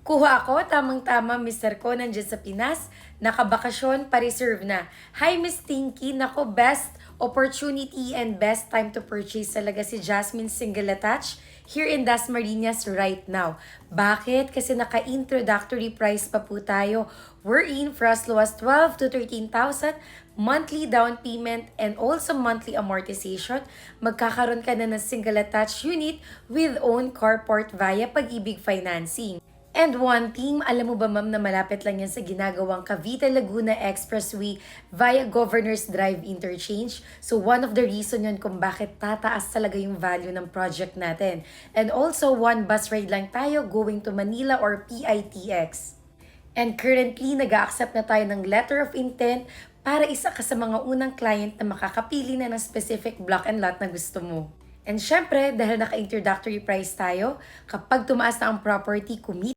Kuha ako, tamang-tama, mister ko, nandiyan sa Pinas. Nakabakasyon, pa-reserve na. Hi, Miss Tinky. Nako, best opportunity and best time to purchase talaga si Jasmine Single Attach here in Dasmariñas right now. Bakit? Kasi naka-introductory price pa po tayo. We're in for as low as 12 to 13,000 monthly down payment and also monthly amortization. Magkakaroon ka na ng single attached unit with own carport via Pag-ibig Financing. And one thing, alam mo ba ma'am na malapit lang yan sa ginagawang Cavite Laguna Expressway via Governor's Drive Interchange. So one of the reason yun kung bakit tataas talaga yung value ng project natin. And also one bus ride lang tayo going to Manila or PITX. And currently, nag-accept na tayo ng letter of intent para isa ka sa mga unang client na makakapili na ng specific block and lot na gusto mo. And syempre, dahil naka-introductory price tayo, kapag tumaas na ang property,